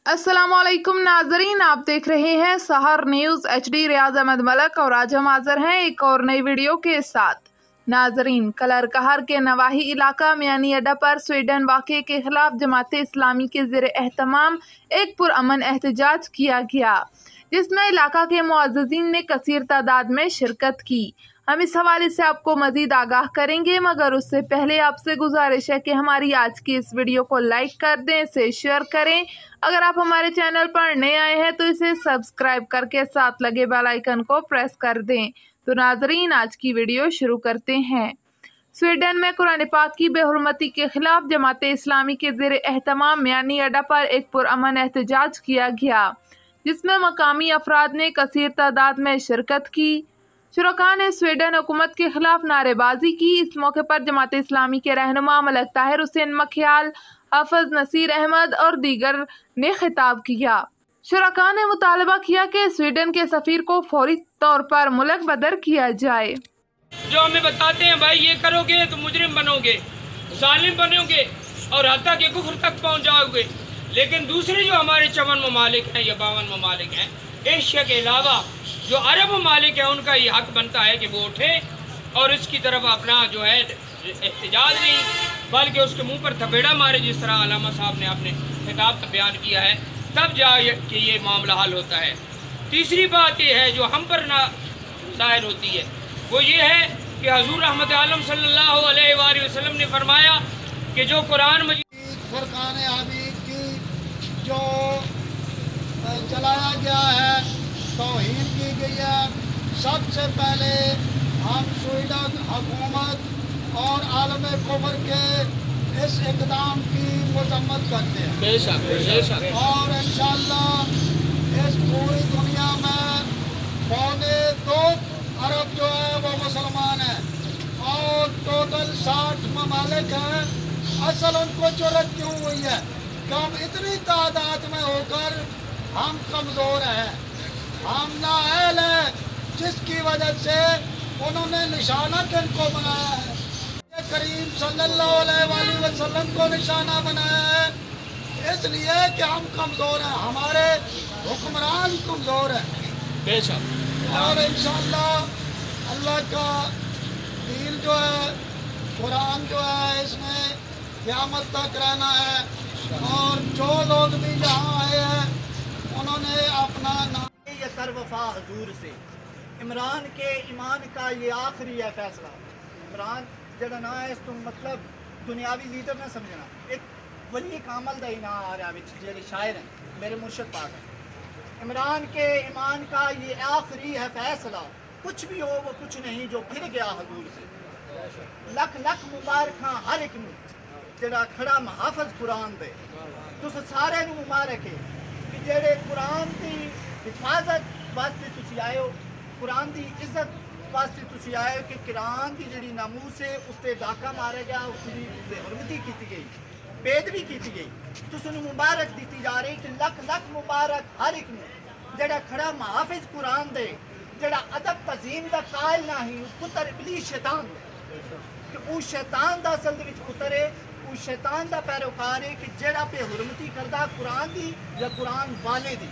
अस्सलामुअलैकुम नाजरीन, आप देख रहे हैं सहर न्यूज़ HD। रियाज अहमद मलक और आज हम हाजिर हैं एक और नई वीडियो के साथ। नाजरीन, कलरकहर के नवाही इलाका मियानी अड्डा पर स्वीडन वाक़े के खिलाफ जमात इस्लामी के ज़ेर एहतमाम एक पुरअमन एहतजाज किया गया, जिसमें इलाका के मुअज़्ज़िज़ीन ने कसीर तादाद में शिरकत की। हम इस हवाले से आपको मज़ीद आगाह करेंगे, मगर उससे पहले आपसे गुजारिश है कि हमारी आज की इस वीडियो को लाइक कर दें, इसे शेयर करें। अगर आप हमारे चैनल पर नए आए हैं तो इसे सब्सक्राइब करके साथ लगे बेल आइकन को प्रेस कर दें। तो नाजरीन, आज की वीडियो शुरू करते हैं। स्वीडन में कुरान पाक की बेहुरमती के खिलाफ जमात इस्लामी के ज़ेर एहतमाम मियानी अड्डा पर एक पुरअमन एहतजाज किया गया, जिसमें मकामी अफराद ने कसीर तादाद में शिरकत की। शुरका ने स्वीडन हुकूमत के खिलाफ नारेबाजी की। इस मौके पर जमात इस्लामी के रहनुमा मलक ताहिर हुसैन मखियाल, हाफिज नसीर अहमद और दीगर ने खिताब किया। शुरका ने मुतालबा किया कि स्वीडन के सफीर को फौरी तौर पर मुल्क बदर किया जाए। जो हमें बताते हैं भाई ये करोगे तो मुजरिम बनोगे, जालिम बनोगे और हत्ता के कुफ्र तक पहुंच जाओगे, लेकिन दूसरे जो हमारे 54 ममालिक हैं या 52 ममालिक हैं एशिया के अलावा, जो अरब ममालिक हैं, उनका ये हक बनता है कि वो उठे और इसकी तरफ अपना जो है एहतजाज नहीं बल्कि उसके मुंह पर थपेड़ा मारे, जिस तरह अल्लामा साहब ने अपने खिताब का बयान किया है, तब जा कि ये मामला हल होता है। तीसरी बात ये है जो हम पर ना जाहिर होती है, वो ये है कि हजूर रहमत आलम सल्लल्लाहु अलैहि वसल्लम ने फरमाया कि जो कुरान मजीद फुरकान हमीद की जो चलाया गया है, तौहीन की गई है, सबसे पहले हम स्वीडन हुकूमत और आलम कुफर के इस इक़दाम की मज़म्मत करते हैं। बेशक बेशक। और इंशाअल्लाह इस पूरी दुनिया में 2.25 अरब जो है वो मुसलमान हैं और टोटल 60 ममालिक हैं। असल उनको ज़रूरत क्यों हुई है कि हम इतनी तादाद में होकर हम कमज़ोर हैं, हम नाअहल हैं, जिसकी वजह से उन्होंने निशाना किनको बनाया है, करीम सल्लल्लाहु अलैहि वसल्लम को निशाना बनाया है, इसलिए कि हम कमज़ोर हैं, हमारे हुक्मरान कमज़ोर हैं। बेशक। और इंशाअल्लाह अल्लाह का दीन जो है, कुरान जो है, इसमें क़यामत तक रहना है। और जो लोग भी यहाँ आए हैं उन्होंने अपना नाम ये तरवफा हजूर से इमरान के ईमान का ये आखिरी है फैसला। इमरान जड़ा ना है तुम मतलब दुनियावी लीडर ना समझना, एक वली कामल दा ना आ रहा है, शायर हैं मेरे मुर्शद पाक हैं। इमरान के ईमान का ये आखिरी है फैसला, कुछ भी हो वो कुछ नहीं जो फिर गया हजूर से। लख लख मुबारक हर एक नूं जड़ा खड़ा मुहाफिज कुरान दे, तुस सारे नूं मुबारक है कि जेड़े कुरान की हिफाजत वास्ते तुसी आए हो, कुरान की इज्जत वास्ते तुसी आए हो कि कुरान की जिहड़ी नामूस है उस पर डाका मारा गया, उसकी बेहुरमती की गई, बेदबी की गई। तुस नूं मुबारक दी जा रही कि लख लख मुबारक हर एक नूं जेड़ा खड़ा मुहाफिज कुरान दे, जेड़ा अदब तज़ीम दा कायल नहीं, पुत्र इबलीस शैतान कि उस शैतान दा असल दे विच पुत्र है, उस शैतान दा पैरोकार है कि जेड़ा बेहुरमती करदा कुरान दी या कुरान वाले दी।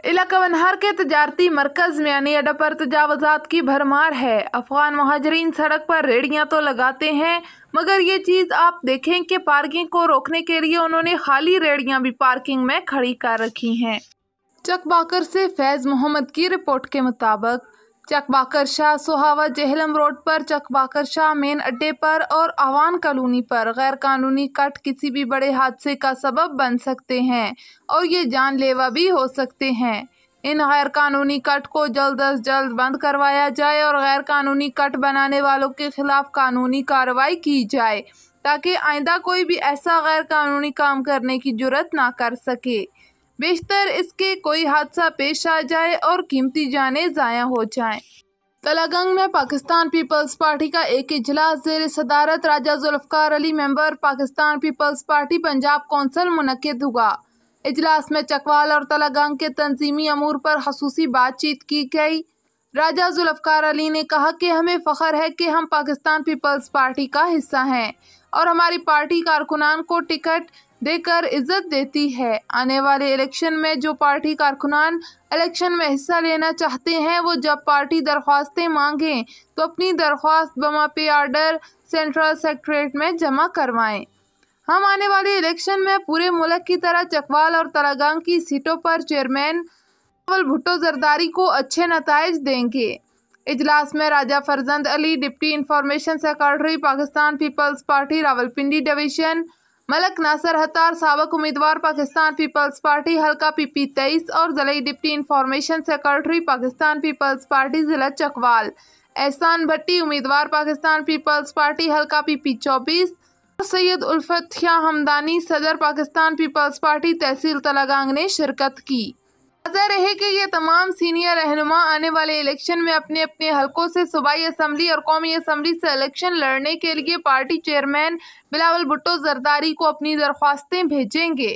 इलाका वनहार के तजारती मरकज मियानी अड्डा पर तजावजात की भरमार है। अफगान मुहाजिरीन सड़क पर रेहड़ियां तो लगाते हैं, मगर ये चीज़ आप देखें कि पार्किंग को रोकने के लिए उन्होंने खाली रेहड़ियां भी पार्किंग में खड़ी कर रखी हैं। चकबाकर से फैज़ मोहम्मद की रिपोर्ट के मुताबिक चकबाकर शाह सुहावा जेहलम रोड पर, चकबाकर शाह मेन अड्डे पर और आवान कॉलोनी पर गैर कानूनी कट किसी भी बड़े हादसे का सबब बन सकते हैं और ये जानलेवा भी हो सकते हैं। इन गैर कानूनी कट को जल्द अज जल्द बंद करवाया जाए और गैर कानूनी कट बनाने वालों के खिलाफ कानूनी कार्रवाई की जाए, ताकि आइंदा कोई भी ऐसा गैर कानूनी काम करने की जुर्रत ना कर सके। बेशतर इसके कोई हादसा पेश आ जाए और कीमती जानें ज़ाया हो जाएं। तलागंग में पाकिस्तान पीपल्स पार्टी का एक इजलास ज़ेर सदारत Raja Zulfikar Ali member Pakistan Peoples Party Punjab council मुनक्किद हुआ। इजलास में चकवाल और तलागंग के तंजीमी अमूर पर खसूसी बातचीत की गई। राजा जुल्फ़कार अली ने कहा कि हमें फ़ख्र है कि हम पाकिस्तान पीपल्स पार्टी का हिस्सा हैं और हमारी पार्टी कारकुनान को टिकट देकर इज्जत देती है। आने वाले इलेक्शन में जो पार्टी कारकुनान इलेक्शन में हिस्सा लेना चाहते हैं वो जब पार्टी दरख्वास्तें मांगें तो अपनी दरख्वास्त बमा पे ऑर्डर सेंट्रल सेक्रेटरीट में जमा करवाएं। हम आने वाले इलेक्शन में पूरे मुल्क की तरह चकवाल और तरागांग की सीटों पर चेयरमैन बिलावल भुट्टो जरदारी को अच्छे नताइज देंगे। इजलास में Raja Farzand Ali, deputy information secretary Pakistan Peoples Party Rawalpindi division, Malik Nasir Hattar साबक उम्मीदवार पाकिस्तान पीपल्स पार्टी हल्का PP 23 और ज़िले deputy information secretary Pakistan Peoples Party ज़िला चकवाल, एहसान भट्टी उम्मीदवार पाकिस्तान पीपल्स पार्टी हल्का PP 24 और सैयद उल्फत ख्या हमदानी सदर पाकिस्तान पीपल्स पार्टी तहसील तरागांग ने शिरकत की। वाज़ेह रहे कि ये तमाम सीनियर रहनुमा आने वाले इलेक्शन में अपने अपने हलकों से सूबाई असम्बली और कौमी असम्बली से इलेक्शन लड़ने के लिए पार्टी चेयरमैन बिलावल भुट्टो जरदारी को अपनी दरख्वास्तें भेजेंगे।